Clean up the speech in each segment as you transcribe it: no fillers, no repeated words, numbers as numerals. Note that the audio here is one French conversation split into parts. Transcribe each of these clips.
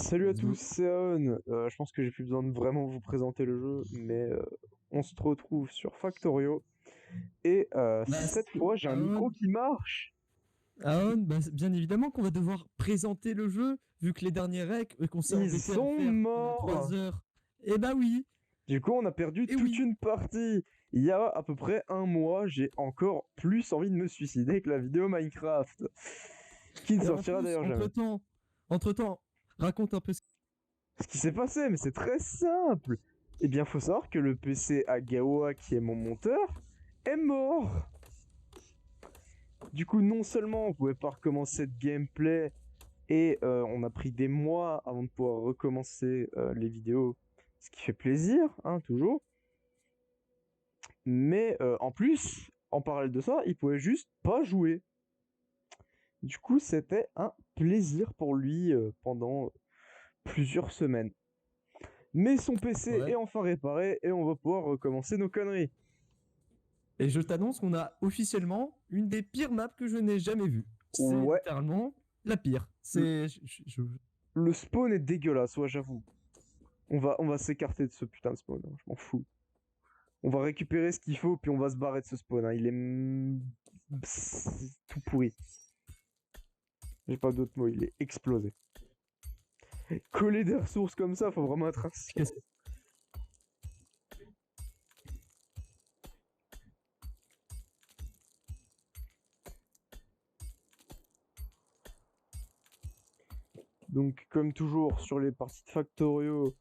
Salut à Let's tous, go. c'est Aon. Je pense que j'ai plus besoin de vraiment vous présenter le jeu, mais on se retrouve sur Factorio. Et cette fois, j'ai un micro Aon, qui marche. bien évidemment qu'on va devoir présenter le jeu, vu que les derniers recs qu'on s'est Ils embêté à sont faire pendant morts. 3 heures. Eh bah oui, Du coup, on a perdu et toute oui. une partie. Il y a à peu près un mois, j'ai encore plus envie de me suicider que la vidéo Minecraft, qui ne Et en sortira plus, d'ailleurs jamais. entre-temps, raconte un peu ce Ce qui s'est passé, mais c'est très simple. Eh bien, faut savoir que le PC Agawa, qui est mon monteur, est mort. Du coup, non seulement on pouvait pas recommencer de gameplay et on a pris des mois avant de pouvoir recommencer les vidéos, ce qui fait plaisir, hein, toujours. Mais en plus, en parallèle de ça, il pouvait juste pas jouer. Du coup, c'était un plaisir pour lui pendant plusieurs semaines. Mais son PC est Ouais. enfin réparé et on va pouvoir recommencer nos conneries. Et je t'annonce qu'on a officiellement une des pires maps que je n'ai jamais vues. C'est Ouais, littéralement la pire. le, C'est... le spawn est dégueulasse, ouais, j'avoue. On va s'écarter de ce putain de spawn, hein, je m'en fous. On va récupérer ce qu'il faut, puis on va se barrer de ce spawn, hein. Il est tout pourri. J'ai pas d'autres mots, il est explosé. Coller des ressources comme ça, faut vraiment être un... Donc, comme toujours, sur les parties de Factorio,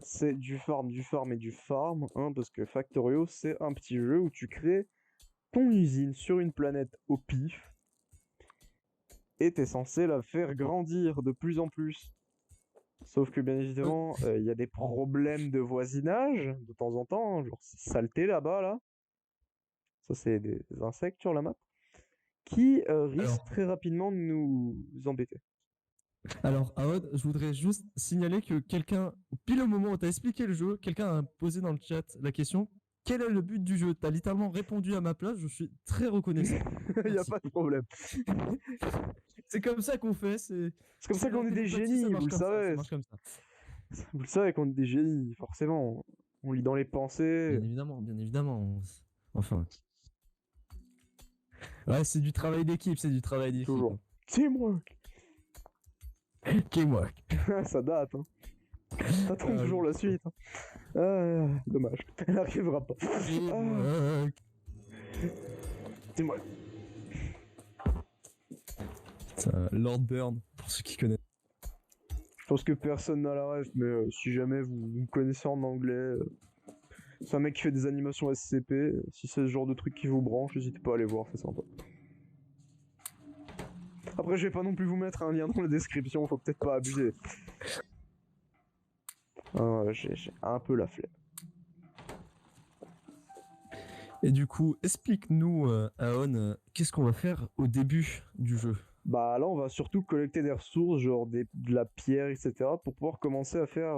c'est du farm, du farm et du farm, hein, parce que Factorio, c'est un petit jeu où tu crées ton usine sur une planète au pif, et t'es censé la faire grandir de plus en plus. Sauf que bien évidemment, il y a des problèmes de voisinage de temps en temps, hein, genre ces saletés là-bas, là. Ça, c'est des insectes sur la map, qui risquent Alors, très rapidement de nous embêter. Aod, je voudrais juste signaler que quelqu'un, pile au moment où tu as expliqué le jeu, quelqu'un a posé dans le chat la question: quel est le but du jeu? Tu as littéralement répondu à ma place, je suis très reconnaissant. Il n'y a Merci. pas de problème. C'est comme ça qu'on fait, C'est comme ça c'est la qu'on est des télépathie, ça génies, vous marche le comme ça, ça savez. marche comme ça. Vous le savez qu'on est des génies, forcément. On lit dans les pensées, Bien évidemment. Enfin, ouais, c'est du travail d'équipe, c'est du travail d'équipe. toujours. Teamwork. Teamwork. Ça date, hein. T'attends toujours la suite, hein. Ah, dommage. Elle arrivera pas. Ah, Teamwork. Teamwork. Lord Burn, pour ceux qui connaissent. Je pense que personne n'a la ref, mais si jamais vous connaissez en anglais, c'est un mec qui fait des animations SCP. Si c'est ce genre de truc qui vous branche, n'hésitez pas à aller voir, c'est sympa. Après, je vais pas non plus vous mettre un lien dans la description, faut peut-être pas abuser. J'ai un peu la flemme. Et du coup, explique-nous, Aon, qu'est-ce qu'on va faire au début du jeu? Bah là, on va surtout collecter des ressources, genre de la pierre, etc., pour pouvoir commencer à faire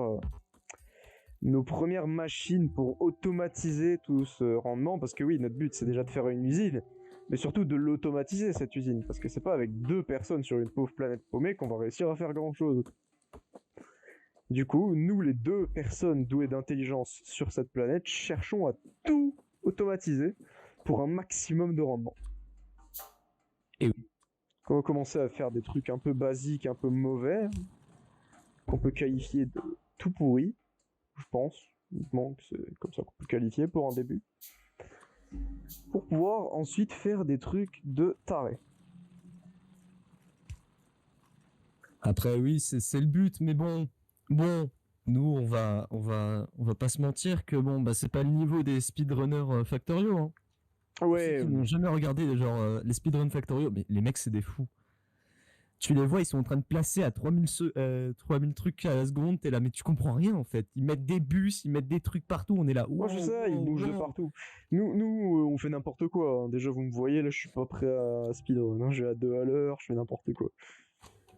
nos premières machines pour automatiser tout ce rendement. Parce que oui, notre but, c'est déjà de faire une usine, mais surtout de l'automatiser, cette usine. Parce que c'est pas avec 2 personnes sur une pauvre planète paumée qu'on va réussir à faire grand-chose. Du coup, nous, les 2 personnes douées d'intelligence sur cette planète, cherchons à tout automatiser pour un maximum de rendement. Et oui. On va commencer à faire des trucs un peu basiques, un peu mauvais, qu'on peut qualifier de tout pourri, je pense. Uniquement que c'est comme ça qu'on peut le qualifier pour un début. Pour pouvoir ensuite faire des trucs de taré. Après, oui, c'est le but, mais bon, nous, on va pas se mentir que bon, bah, c'est pas le niveau des speedrunners Factorio, hein. Pour ceux Ouais, qui n'ont jamais regardé, genre, les speedrun Factorio, mais les mecs, c'est des fous. Tu les vois, ils sont en train de placer à 3000 trucs à la seconde, t'es là, mais tu comprends rien, en fait. Ils mettent des bus, ils mettent des trucs partout, on est là, moi je sais, ils bougent de partout. Nous on fait n'importe quoi, hein. Déjà, vous me voyez, là, je suis pas prêt à speedrun, hein. Je vais à 2 à l'heure, je fais n'importe quoi.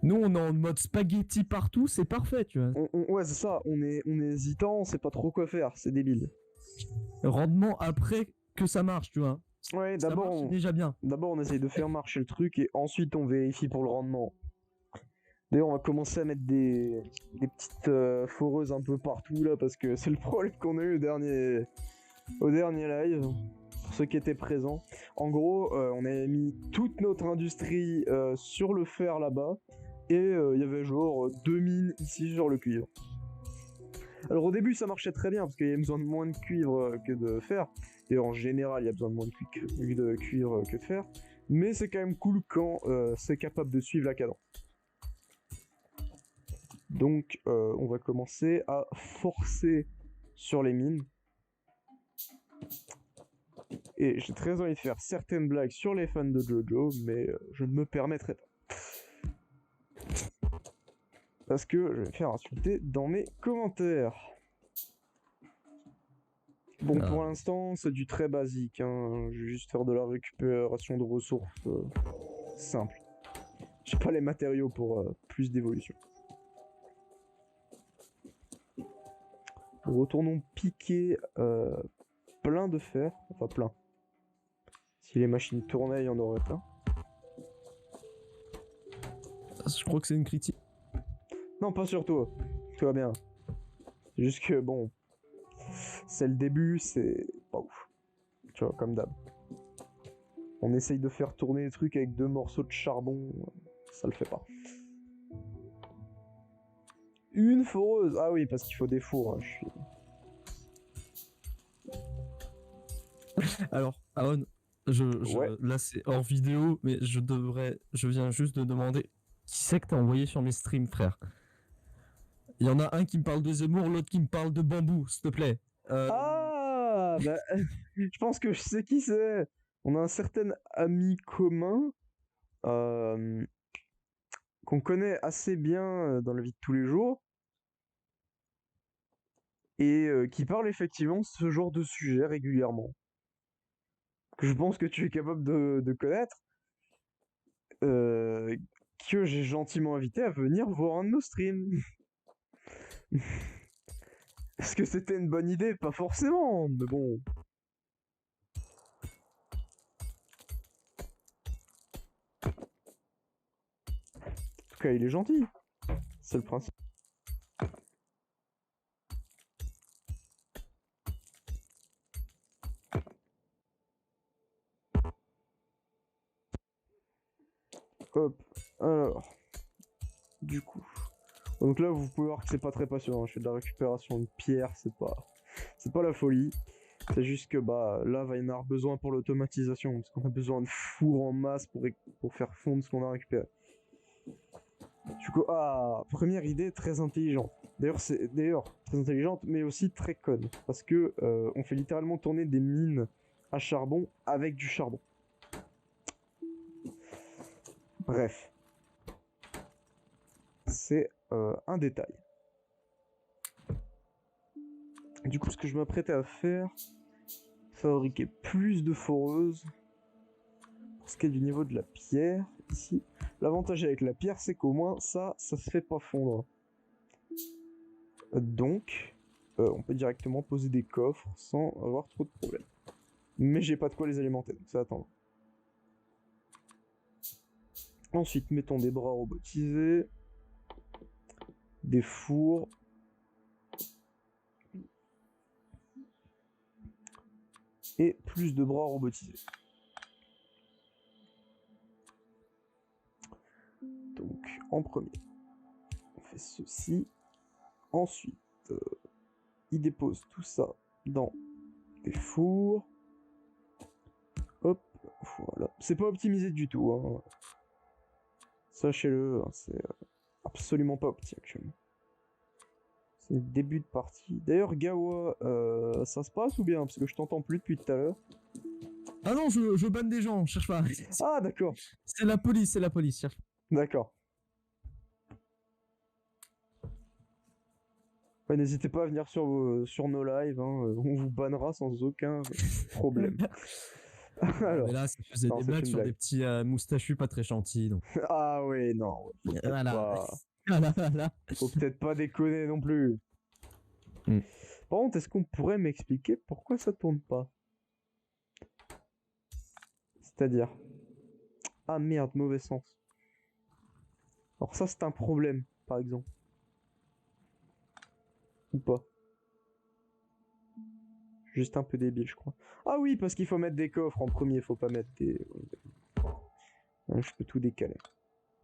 Nous, on est en mode spaghetti partout, c'est parfait, tu vois. Ouais, c'est ça, on est hésitant, on sait pas trop quoi faire, c'est débile. Rendement après que ça marche, tu vois. Ouais, Ça marche, c'est déjà bien. d'abord on essaye de faire marcher le truc et ensuite on vérifie pour le rendement. D'ailleurs, on va commencer à mettre des petites foreuses un peu partout là, parce que c'est le problème qu'on a eu au dernier live, pour ceux qui étaient présents. En gros, on avait mis toute notre industrie sur le fer là-bas, et il y avait genre 2 mines ici sur le cuivre. Alors au début ça marchait très bien parce qu'il y avait besoin de moins de cuivre que de fer. Et en général il y a besoin de moins de cuivre que de fer. Mais c'est quand même cool quand c'est capable de suivre la cadence. Donc on va commencer à forcer sur les mines. Et j'ai très envie de faire certaines blagues sur les fans de Jojo, mais je ne me permettrai pas. Parce que je vais me faire insulter dans mes commentaires. Bon, pour l'instant, c'est du très basique. Hein. Je vais juste faire de la récupération de ressources simple. J'ai pas les matériaux pour plus d'évolution. Retournons piquer plein de fer. Enfin, plein. Si les machines tournaient, il y en aurait plein. Je crois que c'est une critique. Non, pas sur toi. Tout va bien. C'est juste que, bon... C'est le début, c'est pas ouf. Tu vois, comme d'hab. On essaye de faire tourner les trucs avec 2 morceaux de charbon. Ça le fait pas. Une foreuse. Ah oui, parce qu'il faut des fours. Hein. Alors, Aaron, Ouais. là c'est hors vidéo, mais je viens juste de demander qui c'est que t'as envoyé sur mes streams, frère. Il y en a un qui me parle de Zemmour, l'autre qui me parle de bambou, s'il te plaît. Ah bah, je pense que je sais qui c'est. On a un certain ami commun qu'on connaît assez bien dans la vie de tous les jours et qui parle effectivement de ce genre de sujet régulièrement. Que je pense que tu es capable de connaître. Que j'ai gentiment invité à venir voir un de nos streams. Est-ce que c'était une bonne idée? Pas forcément, mais bon. En tout cas, il est gentil. C'est le principe. Hop. Alors. Du coup. Donc là, vous pouvez voir que c'est pas très passionnant. Je fais de la récupération de pierre, c'est pas la folie. C'est juste que bah là, va y en avoir besoin pour l'automatisation, parce qu'on a besoin de fours en masse pour faire fondre ce qu'on a récupéré. Du coup, première idée très intelligente. D'ailleurs, très intelligente, mais aussi très conne, parce que on fait littéralement tourner des mines à charbon avec du charbon. Bref, c'est un détail. Du coup, ce que je m'apprêtais à faire, fabriquer plus de foreuses. Pour ce qui est du niveau de la pierre, ici, l'avantage avec la pierre, c'est qu'au moins ça se fait pas fondre. Donc, on peut directement poser des coffres sans avoir trop de problèmes. Mais j'ai pas de quoi les alimenter, donc ça attend. Ensuite, mettons des bras robotisés, des fours, et plus de bras robotisés. Donc, en premier, on fait ceci. Ensuite, il dépose tout ça dans des fours. Hop, voilà. C'est pas optimisé du tout, hein. Sachez-le, hein, c'est absolument pas opti actuellement. C'est le début de partie. D'ailleurs, Gawa, ça se passe ou bien? Parce que je t'entends plus depuis tout à l'heure. Ah non, je banne des gens, cherche pas. Ah, d'accord. C'est la police, cherche pas. D'accord. Ouais, n'hésitez pas à venir sur nos lives, hein, on vous bannera sans aucun problème. Alors, mais là, ça faisait des blagues sur blague. des petits moustachus pas très gentils. Donc. Ah ouais, non. Faut peut-être pas déconner non plus. Par contre, est-ce qu'on pourrait m'expliquer pourquoi ça tourne pas? C'est-à-dire... Ah merde, mauvais sens. Alors ça, c'est un problème, par exemple. Ou pas. Juste un peu débile, je crois. Ah oui, parce qu'il faut mettre des coffres en premier, faut pas mettre des... Ouais, je peux tout décaler.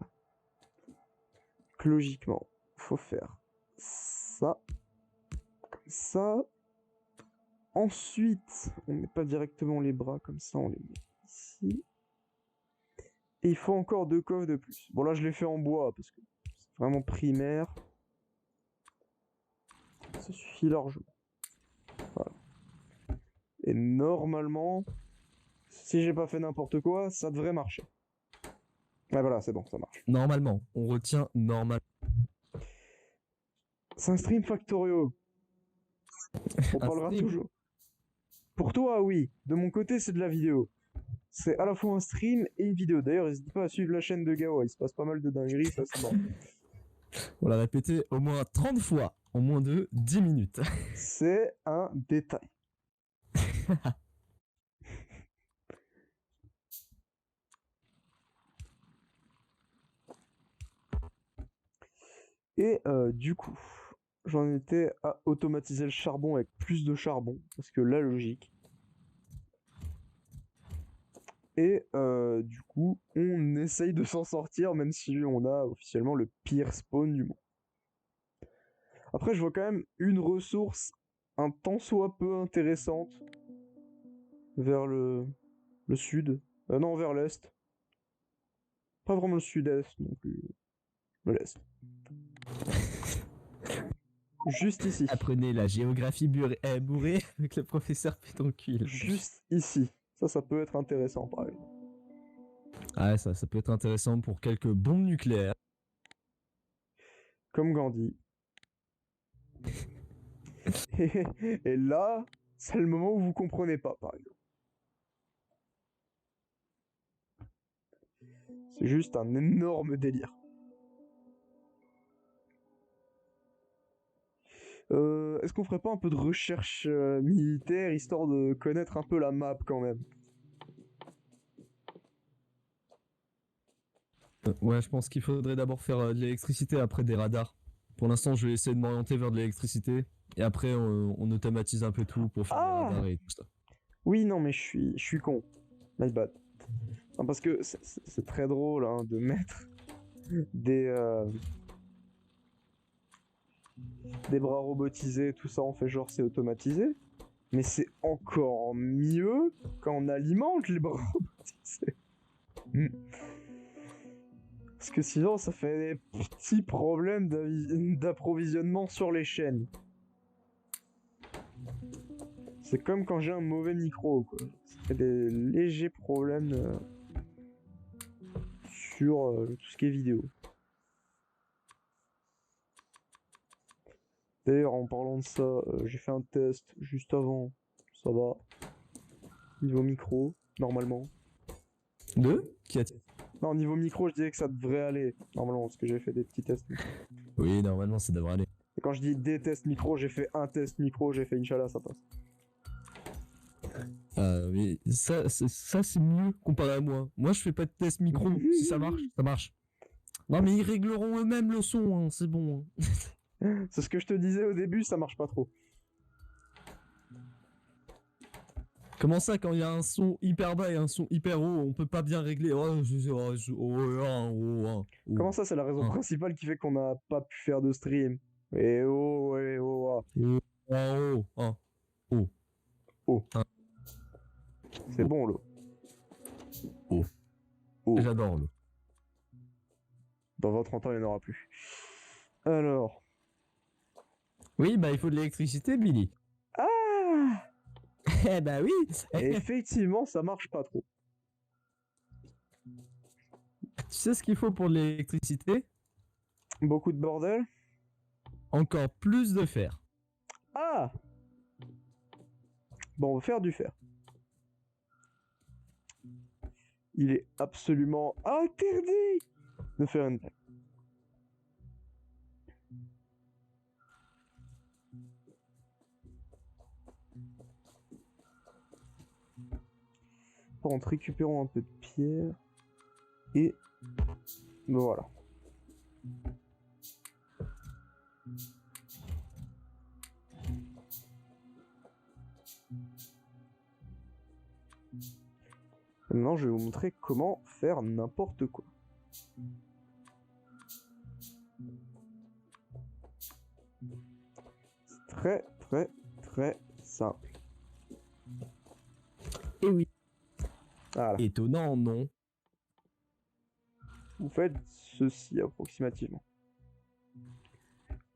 Donc, logiquement, faut faire ça, comme ça. Ensuite, on met pas directement les bras comme ça, on les met ici. Et il faut encore 2 coffres de plus. Bon là, je l'ai fait en bois, parce que c'est vraiment primaire. Ça suffit largement. Voilà. Et normalement, si j'ai pas fait n'importe quoi, ça devrait marcher. Ouais, voilà, c'est bon, ça marche. Normalement, on retient normal. C'est un stream Factorio. On parlera stream. toujours. Pour toi, oui. De mon côté, c'est de la vidéo. C'est à la fois un stream et une vidéo. D'ailleurs, n'hésite pas à suivre la chaîne de Gawa. Il se passe pas mal de dingueries, ça c'est bon. On l'a répété au moins 30 fois en moins de 10 minutes. C'est un détail. Et du coup, j'en étais à automatiser le charbon avec plus de charbon, parce que la logique. Et du coup, on essaye de s'en sortir, même si on a officiellement le pire spawn du monde. Après, je vois quand même une ressource un tant soit peu intéressante vers le sud. Non, vers l'est. Pas vraiment le sud-est non plus. L'est. Juste ici. Apprenez la géographie bourrée avec le professeur Pédoncule. Juste ici. Ça peut être intéressant par exemple. Ah, ça peut être intéressant pour quelques bombes nucléaires. Comme Gandhi. Et là, c'est le moment où vous comprenez pas, par exemple. C'est juste un énorme délire. Est-ce qu'on ferait pas un peu de recherche militaire, histoire de connaître un peu la map quand même? Ouais, je pense qu'il faudrait d'abord faire de l'électricité, après des radars. Pour l'instant, je vais essayer de m'orienter vers de l'électricité. Et après, on automatise un peu tout pour faire des radars et tout ça. Oui, non, mais je suis con. My bad. Non, parce que c'est très drôle hein, de mettre des bras robotisés, tout ça, on fait genre c'est automatisé. Mais c'est encore mieux quand on alimente les bras robotisés. Parce que sinon, ça fait des petits problèmes d'approvisionnement sur les chaînes. C'est comme quand j'ai un mauvais micro, quoi. Ça fait des légers problèmes sur tout ce qui est vidéo. D'ailleurs, en parlant de ça, j'ai fait un test juste avant. Ça va. Niveau micro, normalement. Qui a... Non, niveau micro, je disais que ça devrait aller. Normalement, parce que j'ai fait des petits tests. Oui, normalement, ça devrait aller. Et quand je dis des tests micro, j'ai fait un test micro, j'ai fait Inch'Allah, ça passe. Mais ça c'est mieux comparé à moi. Moi, je fais pas de test micro. Si ça marche, ça marche. Non, mais ils régleront eux-mêmes le son, hein, c'est bon. C'est ce que je te disais au début, ça marche pas trop. Comment ça, quand il y a un son hyper bas et un son hyper haut, on peut pas bien régler? Comment ça, c'est la raison principale qui fait qu'on n'a pas pu faire de stream? C'est bon, l'eau. J'adore l'eau. Dans 20-30 ans, il n'y en aura plus. Alors. Oui, bah il faut de l'électricité, Billy. Ah! Eh bah oui. Et effectivement, ça marche pas trop. Tu sais ce qu'il faut pour de l'électricité? Beaucoup de bordel. Encore plus de fer. Ah! Bon, on va faire du fer. Il est absolument interdit de faire une blague. Par contre, récupérons un peu de pierre. Et voilà. Maintenant, je vais vous montrer comment faire n'importe quoi. C'est très, très, très simple. Et oui. Voilà. Étonnant, non? Vous faites ceci approximativement.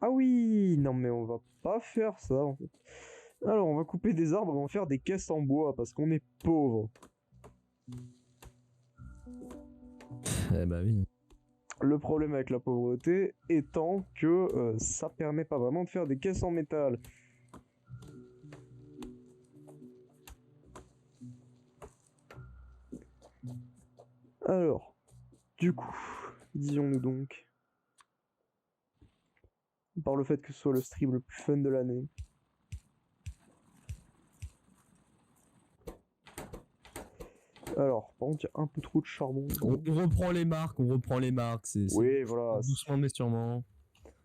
Ah oui, non mais on va pas faire ça en fait. Alors on va couper des arbres et on va faire des caisses en bois parce qu'on est pauvre. Eh bah oui. Le problème avec la pauvreté étant que ça permet pas vraiment de faire des caisses en métal. Alors, du coup, disons-nous donc, par le fait que ce soit le stream le plus fun de l'année. Alors, par contre, il y a un peu trop de charbon. On reprend les marques. Oui, voilà. Doucement mais sûrement.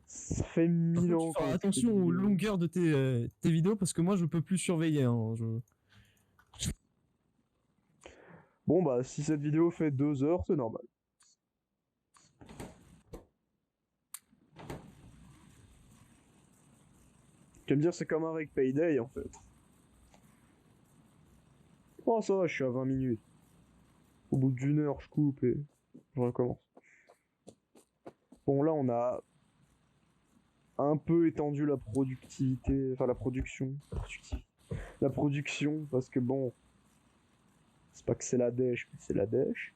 Ça fait 1000 ans. Faire attention aux longueurs de tes vidéos parce que moi je peux plus surveiller. Hein, Bon bah si cette vidéo fait 2 heures, c'est normal. Tu vas me dire c'est comme avec Payday en fait. Oh ça va, je suis à 20 minutes. Au bout d'une heure, je coupe et je recommence. Bon là on a un peu étendu la productivité, enfin la production. La production, parce que bon, c'est pas que c'est la dèche, mais c'est la dèche.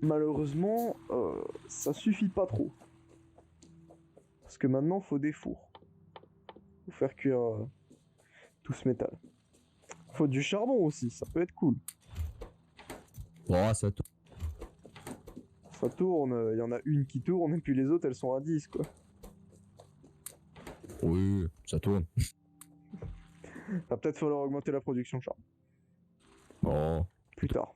Malheureusement, ça suffit pas trop. Parce que maintenant, faut des fours. Faut faire cuire tout ce métal. Faut du charbon aussi, ça peut être cool. Oh, ça tourne. Ça tourne, il y en a une qui tourne et puis les autres elles sont à 10 quoi. Oui, ça tourne. Va peut-être falloir augmenter la production de charbon. Oh. Plus tard.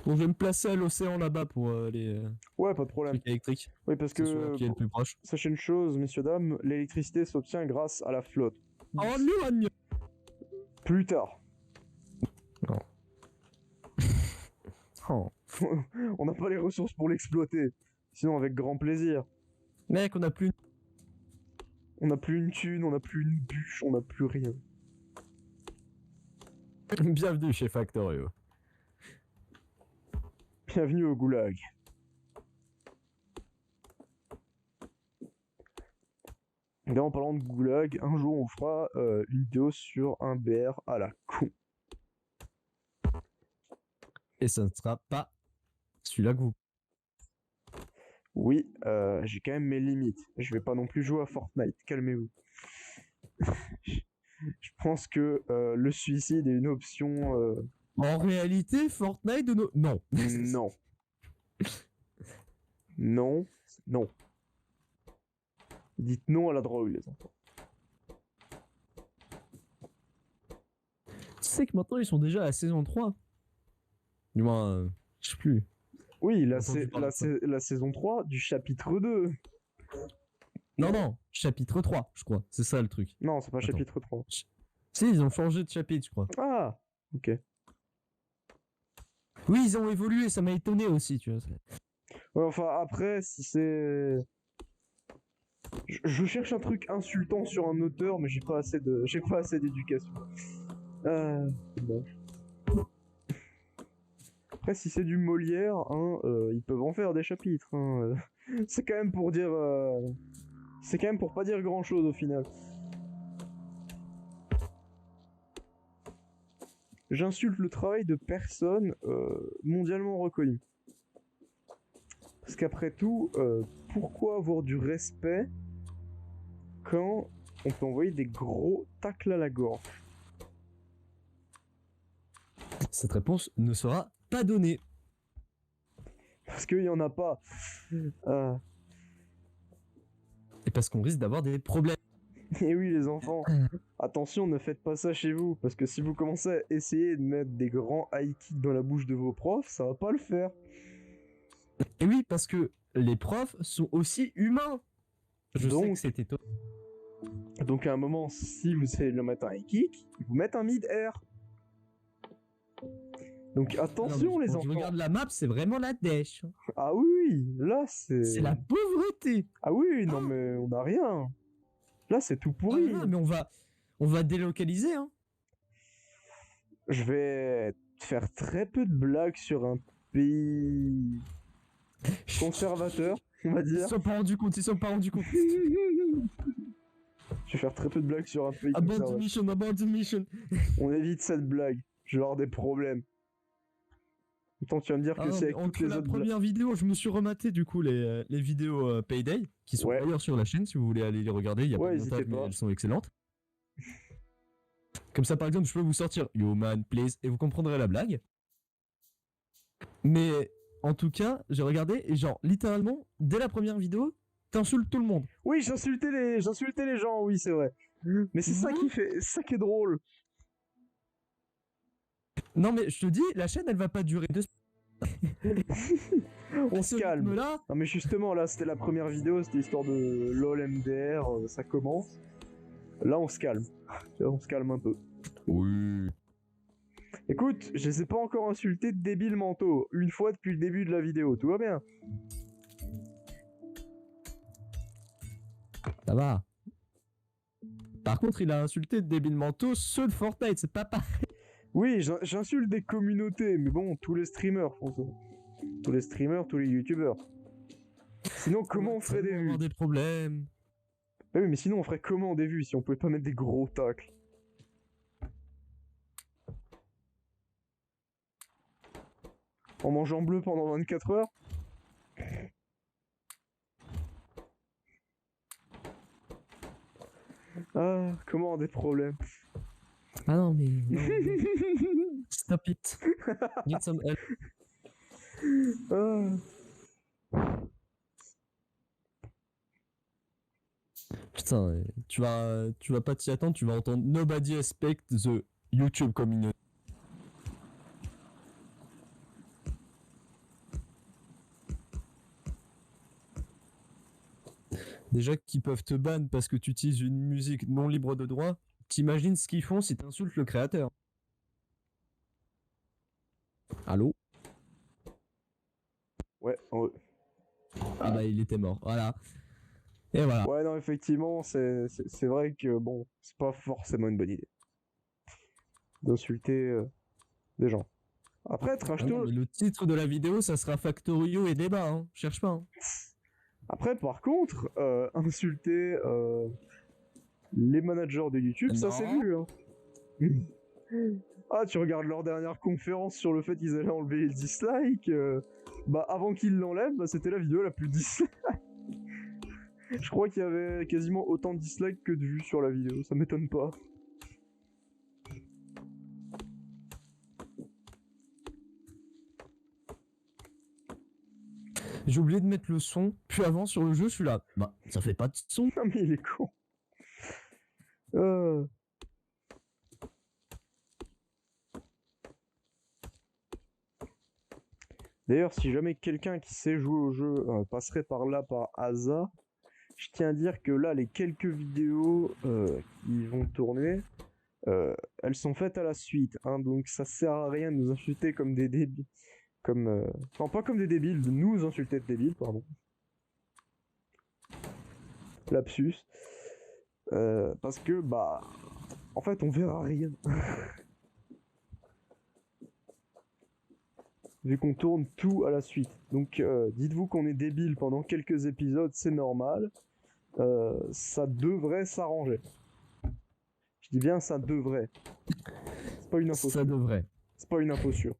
Bon, je vais me placer à l'océan là-bas pour les Ouais, pas de problème. trucs électriques. Oui, parce C'est celui que, qui est le plus proche. sachez une chose, messieurs, dames, l'électricité s'obtient grâce à la flotte. Oh, l'uranium. Plus tard. Non. Oh. On n'a pas les ressources pour l'exploiter. Sinon, avec grand plaisir. Mec, on n'a plus. On n'a plus une thune, on n'a plus une bûche, on n'a plus rien. Bienvenue chez Factorio. Bienvenue au goulag. Et en parlant de goulag, un jour on fera une vidéo sur un BR à la con. Et ça ne sera pas celui-là que vous. Oui, j'ai quand même mes limites. Je vais pas non plus jouer à Fortnite, calmez-vous. Je pense que le suicide est une option... En réalité, Fortnite de nos. Non. Non. Non. Non. Dites non à la drogue, les enfants. Tu sais que maintenant ils sont déjà à la saison 3. Du moins, je sais plus. Oui, Entendu parler de ça. la saison 3 du chapitre 2. Non, chapitre 3, je crois. C'est ça le truc. Non, c'est pas Attends. chapitre 3. Si, ils ont changé de chapitre, je crois. Ah, ok. Oui, ils ont évolué, ça m'a étonné aussi, tu vois. Ouais, enfin, après, si c'est... Je cherche un truc insultant sur un auteur, mais j'ai pas assez d'éducation. Bon. Après, si c'est du Molière, hein, ils peuvent en faire des chapitres. Hein. C'est quand même pour dire... C'est quand même pour pas dire grand-chose au final. J'insulte le travail de personnes mondialement reconnues. Parce qu'après tout, pourquoi avoir du respect quand on peut envoyer des gros tacles à la gorge? Cette réponse ne sera pas donnée. Parce qu'il y en a pas. Et parce qu'on risque d'avoir des problèmes. Et oui, les enfants, attention, ne faites pas ça chez vous, parce que si vous commencez à essayer de mettre des grands high kicks dans la bouche de vos profs, ça va pas le faire. Et oui, parce que les profs sont aussi humains. Je sais que Donc, c'était toi. donc à un moment, si vous essayez de leur mettre un high kick, ils vous mettent un mid-air. Donc attention, les Quand je enfants. regarde la map, c'est vraiment la dèche. Ah oui, oui, là c'est. C'est la pauvreté. Ah oui, non mais on n'a rien. Là c'est tout Ah pourri. non, mais on va délocaliser, hein. Je vais faire très peu de blagues sur un pays conservateur, on va Ils dire. se sont pas rendus compte, ils se sont pas rendus compte. Je vais faire très peu de blagues sur un pays Abandon conservateur. mission, abandon mission. On évite cette blague. Je vais avoir des problèmes. Autant tu vas me dire Ah que non, c'est mais avec toutes entre les la autres blagues. première vidéo, je me suis rematé du coup les vidéos Payday, qui sont Ouais. d'ailleurs sur la chaîne si vous voulez aller les regarder. Il y a Ouais, pas de n'hésitez montage, mais pas. elles sont excellentes. Comme ça, par exemple, je peux vous sortir Yo man, please, et vous comprendrez la blague. Mais en tout cas, j'ai regardé et genre, littéralement, dès la première vidéo, t'insultes tout le monde. Oui, j'insultais les gens, oui, c'est vrai. Mais c'est ça qui fait, c'est ça qui est drôle. Non mais je te dis, la chaîne, elle va pas durer 2 On se calme. Là, Non mais justement, là, c'était la première vidéo, c'était histoire de LOL MDR, ça commence. Là, on se calme. On se calme un peu. oui. Écoute, je les ai pas encore insultés de débiles mentaux. Une fois depuis le début de la vidéo, tout va bien. Ça va. Par contre, il a insulté de débiles mentaux ceux de Fortnite, c'est pas pareil. Oui, j'insulte des communautés, mais bon, tous les streamers font ça. Tous les streamers, tous les youtubeurs. Sinon, comment on ferait des vues? avoir des problèmes. Bah oui, mais sinon, on ferait comment des vues si on pouvait pas mettre des gros tacles? En mangeant bleu pendant 24 heures? Ah, comment des problèmes? Ah non, mais. Non, non. Stop it. Get some help. Ah. Putain, tu vas pas t'y attendre, tu vas entendre Nobody expect the YouTube community. Déjà qu'ils peuvent te ban parce que tu utilises une musique non libre de droit, t'imagines ce qu'ils font si t'insultes le créateur. Allô? Ouais, Ah bah il était mort, voilà. Et voilà. ouais, non, effectivement, c'est vrai que bon, c'est pas forcément une bonne idée d'insulter des gens. Après, trash Ah non, talk. mais le titre de la vidéo, ça sera Factorio et débat, hein. Cherche pas. Hein. Après, par contre, insulter les managers de YouTube, ça c'est Non. vu. Hein. Ah, tu regardes leur dernière conférence sur le fait qu'ils allaient enlever les dislikes. Bah, avant qu'ils l'enlèvent, bah, c'était la vidéo la plus dislike. Je crois qu'il y avait quasiment autant de dislikes que de vues sur la vidéo, ça m'étonne pas. J'ai oublié de mettre le son, puis avant sur le jeu, je suis là. Bah, ça fait pas de son. Ah, mais il est con. D'ailleurs, si jamais quelqu'un qui sait jouer au jeu passerait par là par hasard, je tiens à dire que là, les quelques vidéos qui vont tourner, elles sont faites à la suite, hein, donc ça sert à rien de nous insulter comme des débiles. Non, pas comme des débiles, de nous insulter de débiles, pardon. Lapsus. Parce que, bah, en fait, on verra rien. Vu qu'on tourne tout à la suite. Donc, dites-vous qu'on est débile pendant quelques épisodes, c'est normal. Ça devrait s'arranger. Je dis bien ça devrait. C'est pas une info Ça sûre. devrait. C'est pas une info sûre.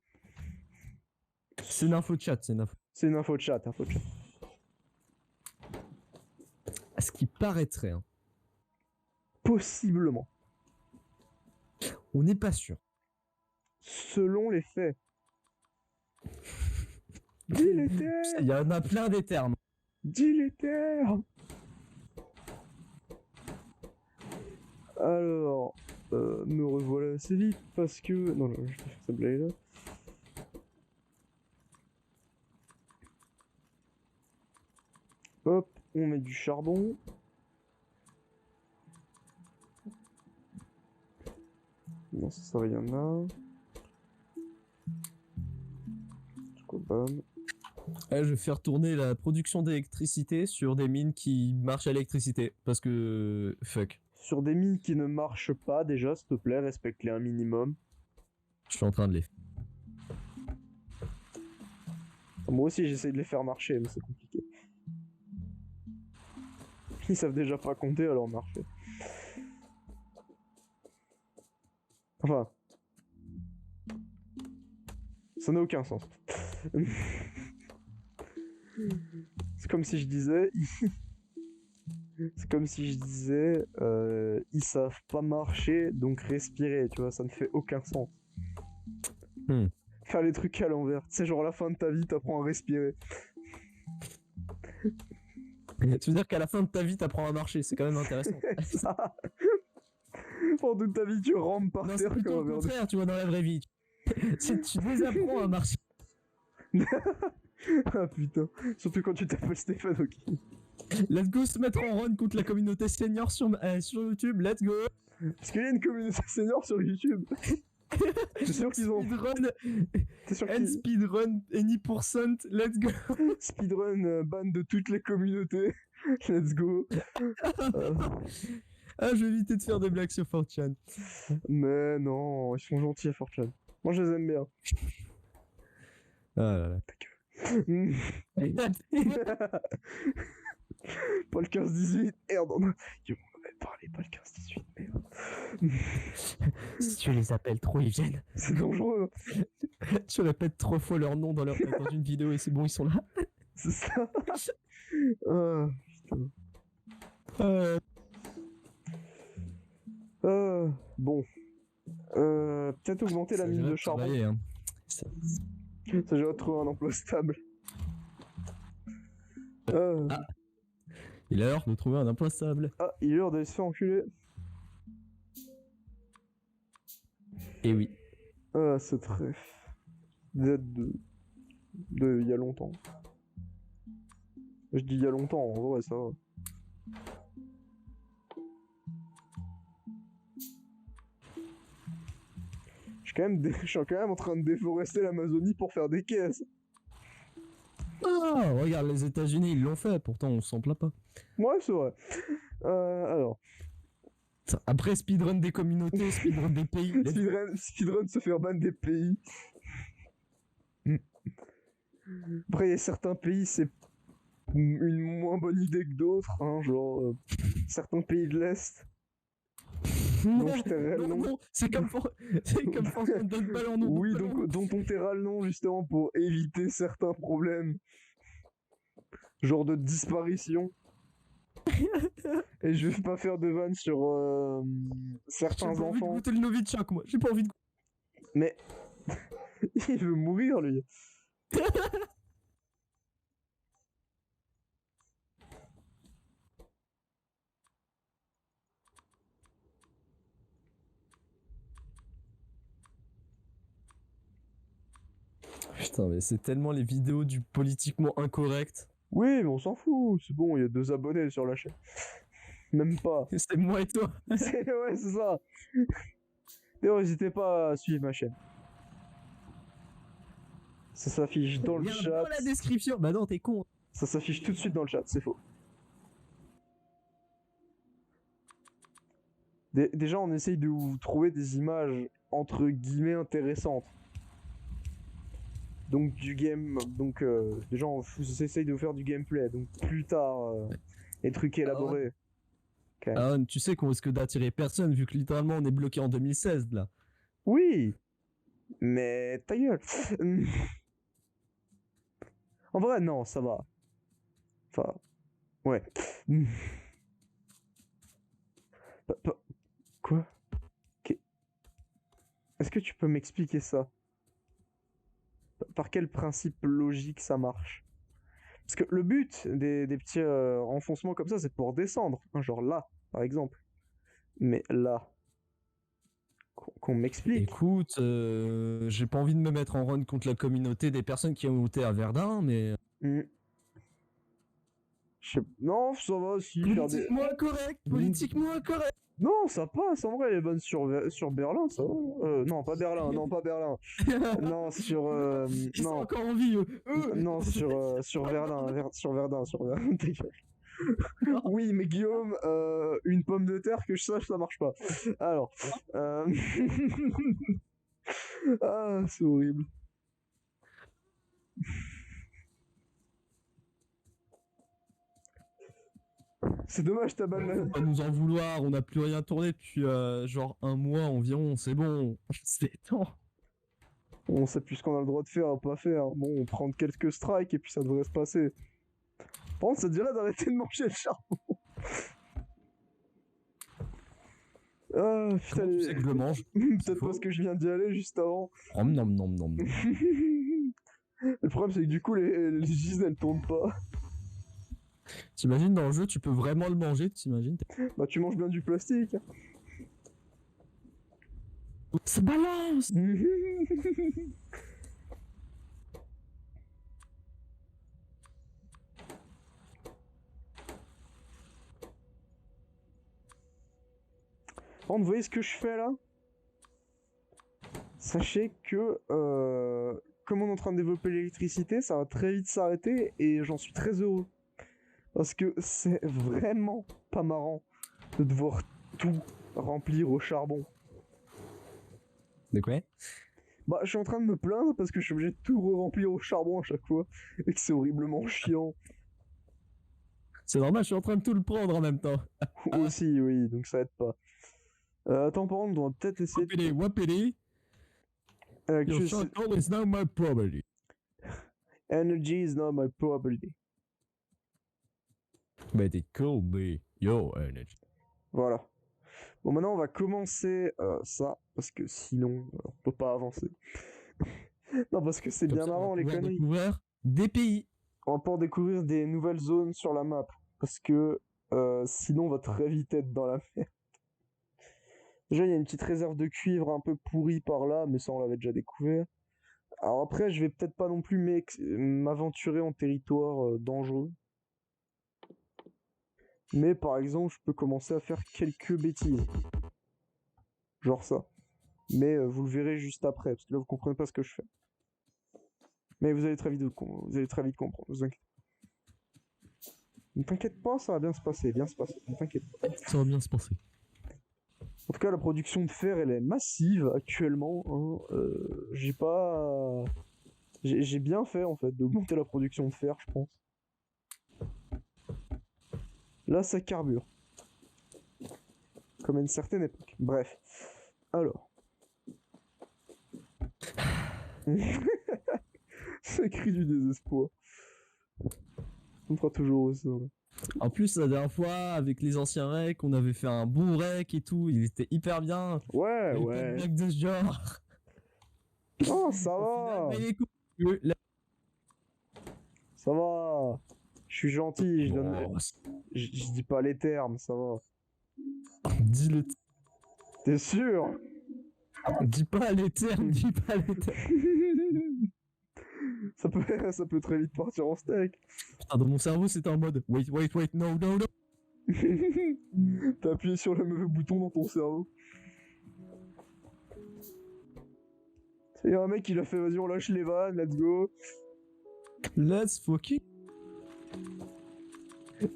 C'est une info de chat, c'est une info. C'est une info de chat, info de chat. À ce qui paraîtrait, hein. Possiblement. On n'est pas sûr. Selon les faits. Dis les termes. Il y en a plein des termes. Dis les termes. Alors, me revoilà assez vite parce que... Non, je vais faire cette blague là. Hop, on met du charbon. Non, ça rien là. Bam. Je vais faire tourner la production d'électricité sur des mines qui marchent à l'électricité. Parce que... Fuck. Sur des mines qui ne marchent pas, déjà, s'il te plaît, respecte-les un minimum. Je suis en train de les... Moi aussi, j'essaye de les faire marcher, mais c'est compliqué. Ils savent déjà pas compter, alors marcher. Enfin... Ça n'a aucun sens. C'est comme si je disais... C'est comme si je disais... ils savent pas marcher, donc respirer, tu vois, ça ne fait aucun sens. Faire les trucs à l'envers. Tu sais, genre à la fin de ta vie, t'apprends à respirer. Tu veux dire qu'à la fin de ta vie, t'apprends à marcher, c'est quand même intéressant. Ça. Pendant toute ta vie, tu rampes par Non, terre c'est plutôt comme le un contraire, tu vois, dans la vraie vie. Tu désapprends à marcher. Ah putain. Surtout quand tu t'appelles Stéphane Hawking. Let's go se mettre en run contre la communauté senior sur YouTube, let's go. Parce qu'il y a une communauté senior sur YouTube. C'est sûr qu'ils ont... Speedrun, C'est sûr and speedrun, any percent, let's go. Speedrun ban de toutes les communautés. Let's go. Ah, je vais éviter de faire des blagues sur 4chan. Mais non, ils sont gentils à 4chan. Moi, je les aime bien. Ah là là. Paul 15-18, merde. Yo, on avait parlé Paul 15-18, merde. Si tu les appelles trop, ils viennent. C'est dangereux. Tu répètes 3 fois leur nom dans une vidéo et c'est bon, ils sont là. C'est ça. Ah, putain. Bon. Peut-être augmenter la mine de charbon. Hein. Ça, j'ai retrouvé un emploi stable. Il est l'heure de trouver un emploi stable. Ah, il est l'heure d'aller se faire enculer. Et oui. Ah, cette ref. Date de il y a longtemps. Je dis il y a longtemps, en vrai, ça va. Je suis quand même en train de déforester l'Amazonie pour faire des caisses. Ah, regarde, les États-Unis, ils l'ont fait, pourtant on s'en plaint pas. Ouais, c'est vrai. Alors. Après, speedrun des communautés, speedrun des pays. Speedrun se faire ban des pays. Après, il y a certains pays, c'est une moins bonne idée que d'autres, hein, genre certains pays de l'Est. Non, c'est comme Force qu'on donne pas leur nom. Oui, dont on taira le nom justement pour éviter certains problèmes. Genre de disparition. Et je vais pas faire de vannes sur certains enfants. J'ai pas envie de goûter le Novichok, moi. J'ai pas envie de... Mais... il veut mourir, lui. Putain, mais c'est tellement les vidéos du politiquement incorrect. Oui, mais on s'en fout. C'est bon, il y a 2 abonnés sur la chaîne. Même pas. C'est moi et toi. Ouais, c'est ça. D'ailleurs, n'hésitez pas à suivre ma chaîne. Ça s'affiche dans le chat. Dans la description. Bah non, t'es con. Ça s'affiche tout de suite dans le chat, c'est faux. Déjà, on essaye de vous trouver des images entre guillemets intéressantes. Donc déjà, on essaye de vous faire du gameplay. Donc plus tard, les trucs élaborés. Okay. Ah, tu sais qu'on risque d'attirer personne vu que littéralement on est bloqué en 2016 là. Oui, mais ta gueule. En vrai, non, ça va. Enfin, ouais. Quoi? Est-ce que tu peux m'expliquer ça? Par quel principe logique ça marche? Parce que le but des petits enfoncements comme ça, c'est pour descendre. Hein, genre là, par exemple. Mais là, qu'on m'explique. Écoute, j'ai pas envie de me mettre en run contre la communauté des personnes qui ont voté à Verdun, mais... Hmm. Non, ça va, si. Faire des... Politiquement incorrect, politiquement incorrect. Non, ça passe, en vrai, elle est bonne sur Berlin, ça va. Non, pas Berlin, non, pas Berlin. Non, sur... Ils sont non, encore en vie, eux. non, sur Verdun, sur Verdun, ta gueule. Oui, mais Guillaume, une pomme de terre, que je sache, ça marche pas. Alors... ah, c'est horrible. C'est dommage, ta banane. Faut pas nous en vouloir, on n'a plus rien tourné depuis genre un mois environ, c'est bon, c'est temps. On sait plus ce qu'on a le droit de faire ou pas faire. Bon, on prend quelques strikes et puis ça devrait se passer. Par contre, ça te dirait d'arrêter de manger le charbon. Ah, putain, Comment tu sais que je le mange? peut-être parce que je viens d'y aller juste avant. Nom nom nom nom. Le problème, c'est que du coup, les giselles, elles tournent pas. T'imagines dans le jeu, tu peux vraiment le manger, t'imagines? Bah, tu manges bien du plastique. Ça balance! Par contre, vous voyez ce que je fais là? Sachez que, comme on est en train de développer l'électricité, ça va très vite s'arrêter et j'en suis très heureux. Parce que c'est vraiment pas marrant de devoir tout remplir au charbon. De quoi? Bah, je suis en train de me plaindre parce que je suis obligé de tout re-remplir au charbon à chaque fois et que c'est horriblement chiant. C'est normal, je suis en train de tout le prendre en même temps. Aussi, oui, donc ça aide pas. Attends, par contre, on va peut-être essayer Wapili, wapili, your electricity- circle is now my property. Energy is not my property. But it could be your energy. Voilà. Bon, maintenant, on va commencer ça, parce que sinon, on peut pas avancer. Non, parce que c'est Comme bien ça, on va marrant, les pouvoir conneries. découvrir des pays. On va pouvoir découvrir des nouvelles zones sur la map, parce que sinon, on va très vite être dans la merde. Déjà, il y a une petite réserve de cuivre un peu pourrie par là, mais ça, on l'avait déjà découvert. Alors après, je vais peut-être pas non plus m'aventurer en territoire dangereux. Mais par exemple, je peux commencer à faire quelques bêtises. Genre ça. Mais vous le verrez juste après, parce que là, vous comprenez pas ce que je fais. Mais vous allez très vite comprendre, vous inquiétez. Ne t'inquiète pas, ça va bien se passer, ne t'inquiète pas. Ça va bien se passer. En tout cas, la production de fer, elle est massive actuellement. Hein. J'ai bien fait, en fait, d'augmenter la production de fer, je pense. Là, ça carbure. Comme à une certaine époque. Bref. Alors. Ce cri du désespoir. On fera toujours ça. En plus, la dernière fois, avec les anciens recs, on avait fait un bon rec et tout, il était hyper bien. Ouais, Il y avait pas de ouais. blague de ce genre. Oh, ça Au va. final, les couilles, Ça va. Je suis gentil, Bon, je dis pas les termes, ça va. dis-le. T'es sûr? Dis pas les termes, dis pas les termes. ça peut très vite partir en steak. Putain, dans mon cerveau, c'était en mode wait, no, no, no. T'as appuyé sur le mauvais bouton dans ton cerveau. Il y a un mec qui l'a fait, vas-y, on lâche les vannes, let's go. Let's fucking.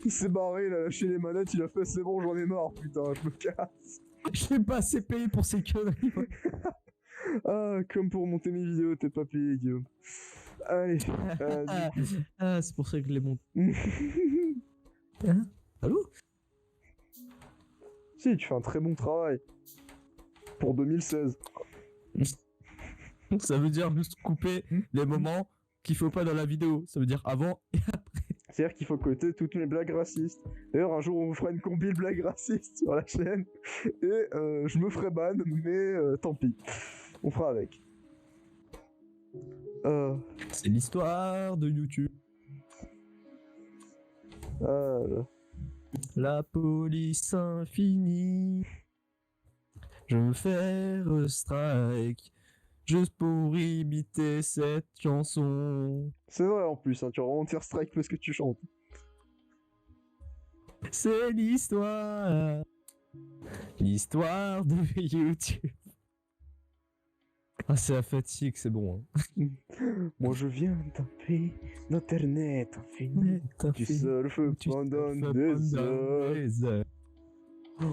Il s'est barré, il a lâché les manettes, il a fait, c'est bon, j'en ai marre, putain, je me casse. J'ai pas assez payé pour ces conneries. Ah, comme pour monter mes vidéos, t'es pas payé, Guillaume. Allez. Ah, c'est pour ça que je les monte. Du coup. Hein? Allô? Si, tu fais un très bon travail. Pour 2016. Ça veut dire juste couper les moments qu'il faut pas dans la vidéo. Ça veut dire avant et après. C'est-à-dire qu'il faut coter toutes mes blagues racistes. D'ailleurs, un jour, on vous fera une compile blagues racistes sur la chaîne. Et je me ferai ban, mais tant pis. On fera avec. C'est l'histoire de YouTube. Euh, La police infinie. Je veux faire strike juste pour imiter cette chanson. C'est vrai en plus, hein, tu vas vraiment te faire strike parce que tu chantes. C'est l'histoire. L'histoire de YouTube. Ah, c'est la fatigue, c'est bon. Hein. Moi je viens d'un pays d'internet infini. Tu surfes pendant des heures.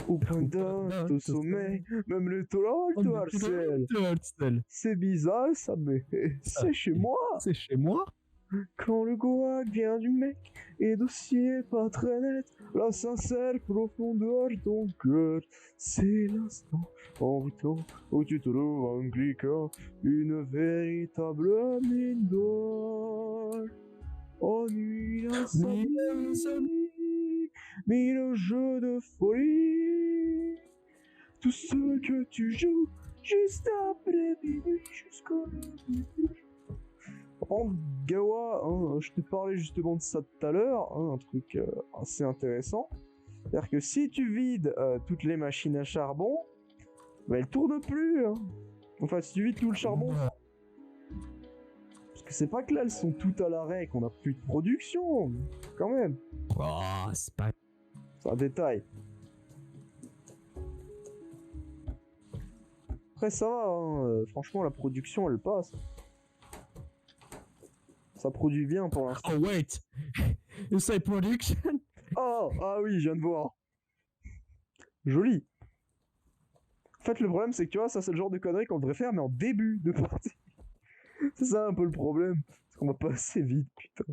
Ou pendant au sommet, même le taureau te harcèle. C'est bizarre ça, mais c'est chez moi. C'est chez moi. Quand le goût vient du mec et dossier pas très net, la sincère profondeur de ton cœur, c'est l'instant en retour où tu trouves en cliquant une véritable mine d'or. Oh nuit insomnie, mille jeux de folie, tout ce que tu joues juste après minuit jusqu'au début. Par contre, Gawa, hein, je te parlais justement de ça tout à l'heure, hein, un truc assez intéressant. C'est-à-dire que si tu vides toutes les machines à charbon, bah, elles tournent plus. Hein. Enfin, si tu vides tout le charbon. Parce que c'est pas que là, elles sont toutes à l'arrêt et qu'on a plus de production. Quand même. Oh, c'est pas... C'est un détail. Après, ça va, hein, franchement, la production, elle passe. Ça produit bien pour l'instant. Oh, wait. You say production? Oh, ah oui, je viens de voir. Joli. En fait, le problème, c'est que tu vois, ça, c'est le genre de conneries qu'on devrait faire, mais en début de partie. C'est ça un peu le problème. Parce qu'on va pas assez vite, putain.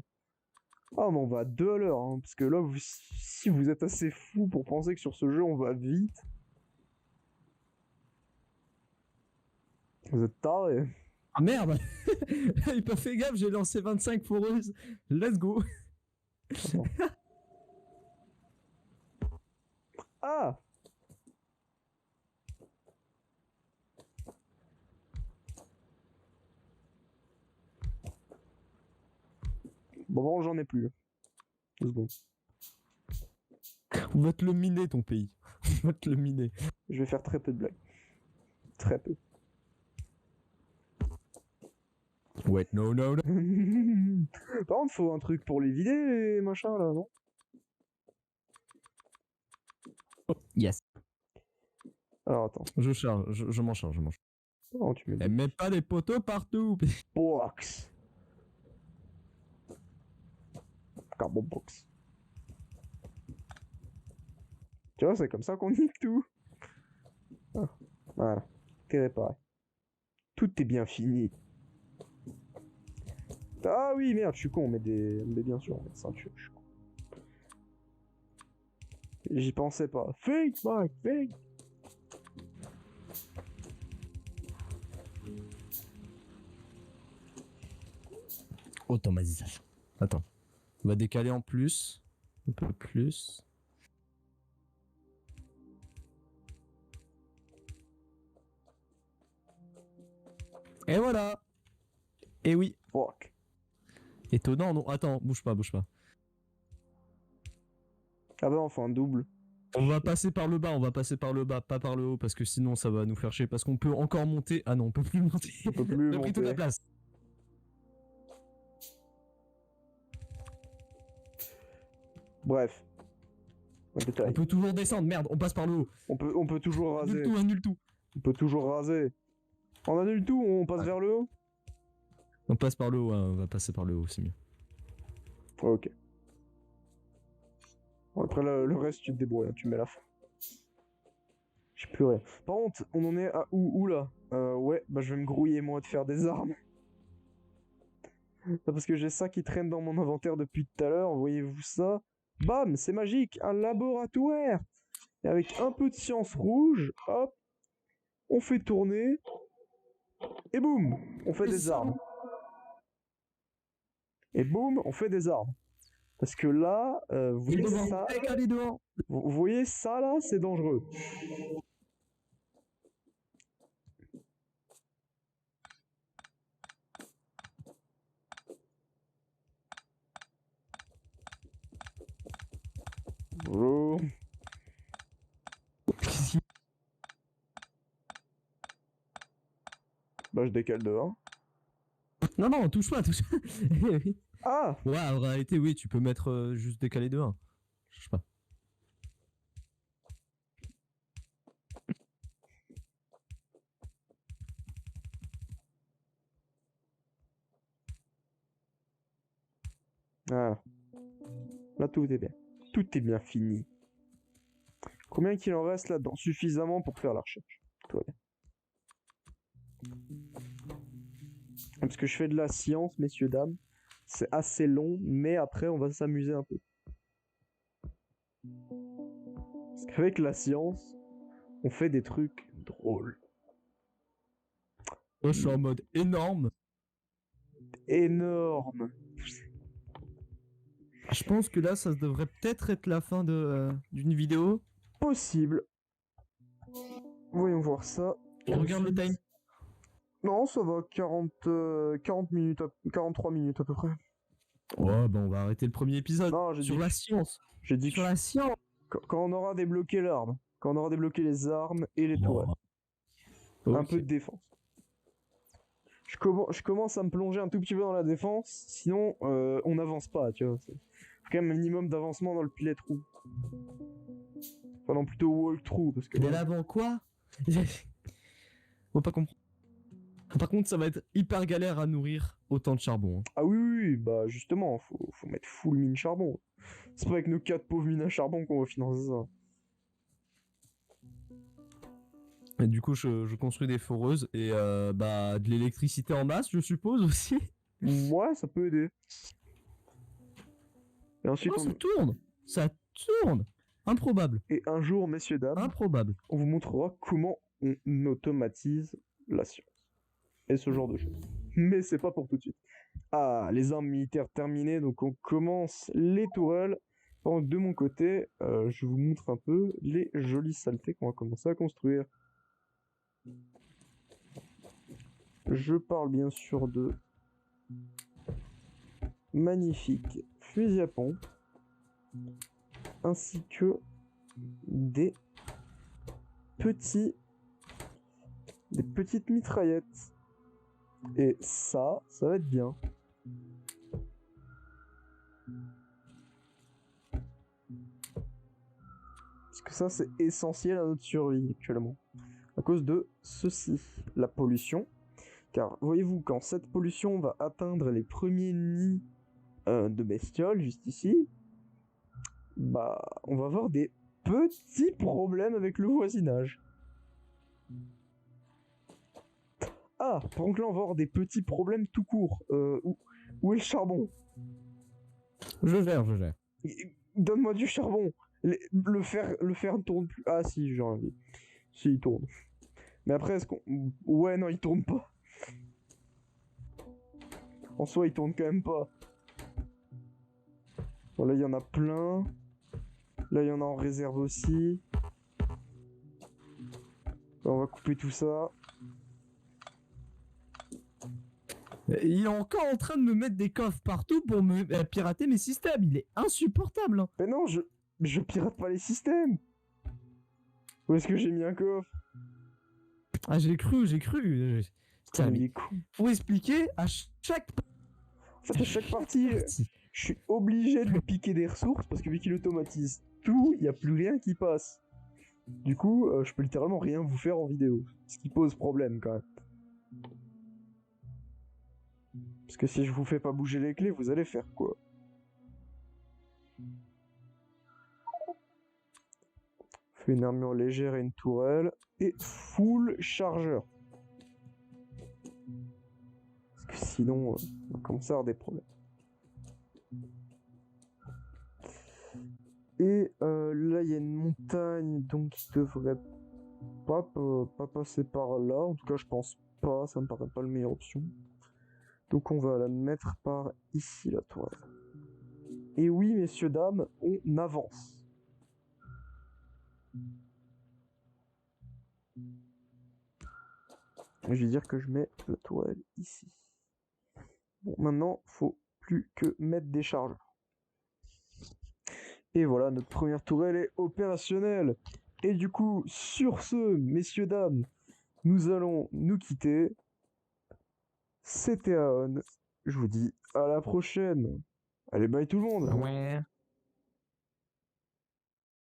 Ah, mais on va à 2 à l'heure, hein, parce que là, si vous êtes assez fou pour penser que sur ce jeu, on va vite. Vous êtes tarés. Ah merde. Il pas fait gaffe, j'ai lancé 25 foreuses. Let's go. Attends. Ah! Bon, j'en ai plus. 2 secondes. On va te le miner, ton pays. On va te le miner. Je vais faire très peu de blagues. Très peu. Wait, no. Par contre, faut un truc pour les vider, les machins, là, non? Oh, yes. Alors, attends. Je charge, je m'en charge, Oh, tu mets Eh, mets pas des poteaux partout. box. Carbon box. Tu vois, c'est comme ça qu'on nique tout. Ah, voilà. T'es réparé. Tout est bien fini. Ah oui, merde, je suis con, mais bien sûr, on met ceinture, je suis con. J'y pensais pas. Fake, Mike, fake. Automatisation. Attends. On va décaler en plus. Un peu plus. Et voilà. Et oui. Fuck. Étonnant, non. Attends, bouge pas. Ah bah, on fait un double. On va passer par le bas, pas par le haut, parce que sinon ça va nous faire chier. Parce qu'on peut encore monter. Ah non, on peut plus monter. On peut plus On a pris toute la monter. place. Bref. Un On détail. peut toujours descendre. Merde, on passe par le haut. On peut toujours raser. Annule tout. On peut toujours raser. On annule tout ou on passe vers le haut? On passe par le haut, hein, on va passer par le haut, c'est mieux. Ok. Bon, après le reste, tu te débrouilles, hein, tu mets la fin. J'ai plus rien. Par contre, on en est à où là? Ouais, bah je vais me grouiller moi de faire des armes. Parce que j'ai ça qui traîne dans mon inventaire depuis tout à l'heure, voyez-vous ça? Bam, c'est magique, un laboratoire! Et avec un peu de science rouge, hop, on fait tourner, et boum, on fait des armes. Et boum, on fait des armes. Parce que là, vous voyez ça, vous voyez ça là, c'est dangereux. Bonjour. Bah, je décale de 1. Non, non, touche pas, touche pas. Ah! Ouais, en réalité, oui, tu peux mettre juste décalé de 1. Je sais pas. Ah. Là, tout est bien. Tout est bien fini. Combien qu'il en reste là-dedans? Suffisamment pour faire la recherche. Tout va bien. Parce que je fais de la science, messieurs, dames. C'est assez long, mais après, on va s'amuser un peu. Parce qu'avec la science, on fait des trucs drôles. Moi, je suis en mode énorme. Énorme. Je pense que là, ça devrait peut-être être la fin d'une vidéo. Possible. Voyons voir ça. Regarde le time. Non, ça va, 40 minutes, 43 minutes à peu près. Ouais, bon, on va arrêter le premier épisode. Non, j'ai Sur dit la que- science. J'ai dit que Sur la science. quand on aura débloqué l'arme, quand on aura débloqué les armes et les tourelles, un Ok. peu de défense. Je commence à me plonger un tout petit peu dans la défense, sinon on n'avance pas, tu vois. Faut quand même un minimum d'avancement dans le playthrough. Enfin non, plutôt walkthrough, parce que... Mais l'avant quoi? On va pas comprendre. Par contre, ça va être hyper galère à nourrir autant de charbon. Hein. Ah oui, oui, oui, bah justement, faut mettre full mine charbon. C'est pas avec nos 4 pauvres mines à charbon qu'on va financer ça. Et du coup, je construis des foreuses et bah de l'électricité en masse, je suppose aussi. Ouais, ça peut aider. Et ensuite, Oh, ça tourne! Ça tourne! Improbable. Et un jour, messieurs, dames, Improbable. on vous montrera comment on automatise la science. Et ce genre de choses. Mais c'est pas pour tout de suite. Ah, les armes militaires terminées, donc on commence les tourelles. Pendant que de mon côté, je vous montre un peu les jolies saletés qu'on va commencer à construire. Je parle bien sûr de magnifiques fusils à pompe, ainsi que des petites mitraillettes. Et ça va être bien. Parce que ça, c'est essentiel à notre survie actuellement. À cause de ceci, la pollution. Car voyez-vous, quand cette pollution va atteindre les premiers nids de bestioles, juste ici, bah, on va avoir des petits problèmes avec le voisinage. Ah, par contre là, on va avoir des petits problèmes tout court. Où est le charbon? Je gère, je gère. Donne-moi du charbon. Le fer ne tourne plus. Ah si, j'ai envie. Si, il tourne. Mais après, est-ce qu'on... Ouais, non, il tourne pas. En soi, il tourne quand même pas. Bon, là, il y en a plein. Là, il y en a en réserve aussi. Là, on va couper tout ça. Il est encore en train de me mettre des coffres partout pour me pirater mes systèmes. Il est insupportable. Hein. Mais non, je pirate pas les systèmes. Où est-ce que j'ai mis un coffre? Ah, j'ai cru. Putain, il est con. Faut expliquer à chaque En fait, à chaque partie, je suis obligé de lui piquer des ressources parce que vu qu'il automatise tout, il n'y a plus rien qui passe. Du coup, je peux littéralement rien vous faire en vidéo. Ce qui pose problème quand même. Parce que si je vous fais pas bouger les clés, vous allez faire quoi? Fait une armure légère et une tourelle. Et full chargeur. Parce que sinon, on va commencer à avoir des problèmes. Et là, il y a une montagne, donc il devrait pas passer par là. En tout cas, je pense pas, ça me paraît pas la meilleure option. Donc on va la mettre par ici, la tourelle. Et oui, messieurs, dames, on avance. Je vais dire que je mets la tourelle ici. Bon, maintenant, faut plus que mettre des chargeurs. Et voilà, notre première tourelle est opérationnelle. Et du coup, sur ce, messieurs, dames, nous allons nous quitter. c'était Aon. Je vous dis à la prochaine. Allez, bye tout le monde. Ouais.